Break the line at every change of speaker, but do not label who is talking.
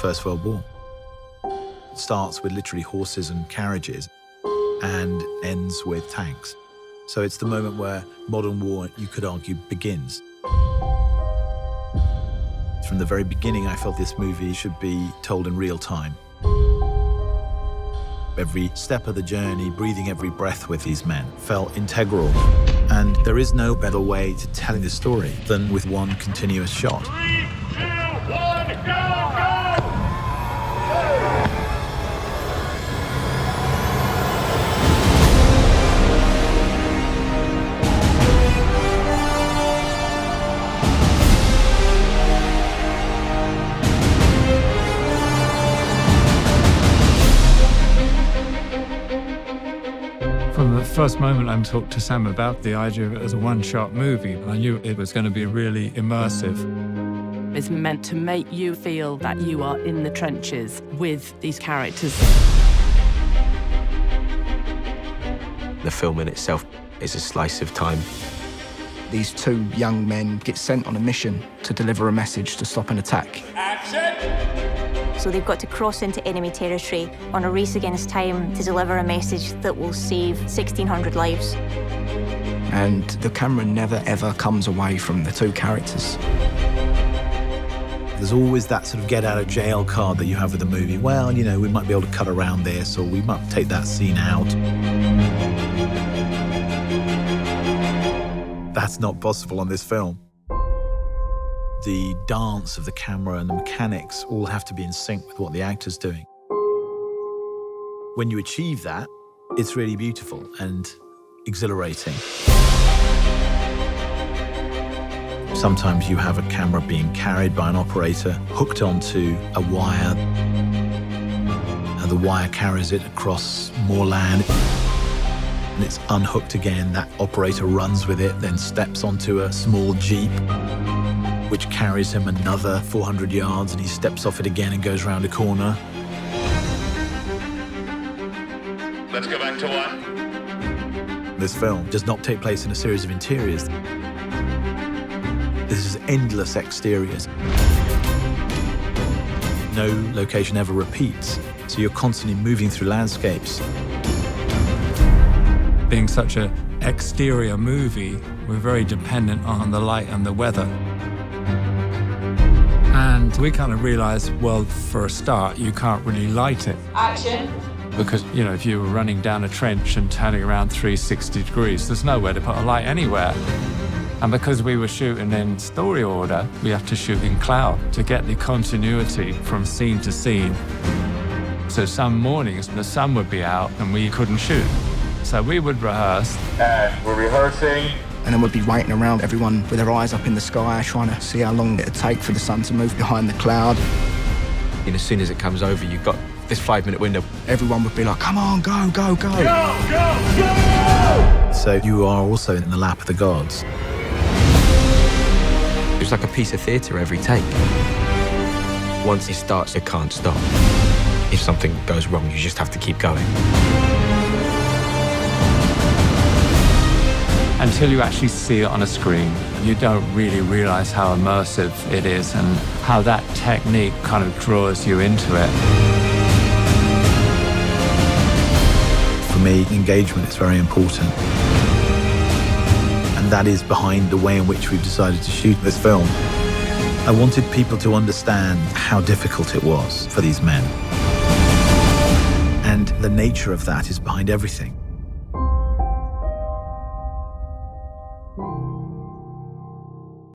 First World War. It starts with literally horses and carriages and ends with tanks. So it's the moment where modern war, you could argue, begins. From the very beginning, I felt this movie should be told in real time. Every step of the journey, breathing every breath with these men, felt integral. And there is no better way to telling this story than with one continuous shot.
3, 2, 1, go, go!
From the first moment I talked to Sam about the idea of it as a one-shot movie, I knew it was going to be really immersive.
It's meant to make you feel that you are in the trenches with these characters.
The film in itself is a slice of time.
These two young men get sent on a mission to deliver a message to stop an attack.
Action!
So they've got to cross into enemy territory on a race against time to deliver a message that will save 1,600 lives.
And the camera never, ever comes away from the two characters.
There's always that sort of get-out-of-jail card that you have with a movie. Well, you know, we might be able to cut around this, or we might take that scene out. That's not possible on this film. The dance of the camera and the mechanics all have to be in sync with what the actor's doing. When you achieve that, it's really beautiful and exhilarating. Sometimes you have a camera being carried by an operator, hooked onto a wire. The wire carries it across more land, and it's unhooked again. That operator runs with it, then steps onto a small Jeep, which carries him another 400 yards, and he steps off it again and goes round a corner.
Let's go back to 1.
This film does not take place in a series of interiors. This is endless exteriors. No location ever repeats, so you're constantly moving through landscapes.
Being such an exterior movie, we're very dependent on the light and the weather. And we kind of realized, well, for a start, you can't really light it.
Action.
Because, you know, if you were running down a trench and turning around 360 degrees, there's nowhere to put a light anywhere. And because we were shooting in story order, we have to shoot in cloud to get the continuity from scene to scene. So some mornings, the sun would be out and we couldn't shoot. So we would rehearse.
And we're rehearsing.
And then we'd be waiting around, everyone with their eyes up in the sky, trying to see how long it'd take for the sun to move behind the cloud.
And as soon as it comes over, you've got this 5-minute window.
Everyone would be like, come on, go, go, go.
Go, go, go!
So you are also in the lap of the gods.
It's like a piece of theatre every take. Once it starts, it can't stop. If something goes wrong, you just have to keep going.
Until you actually see it on a screen, you don't really realize how immersive it is and how that technique kind of draws you into it.
For me, engagement is very important. And that is behind the way in which we've decided to shoot this film. I wanted people to understand how difficult it was for these men. And the nature of that is behind everything.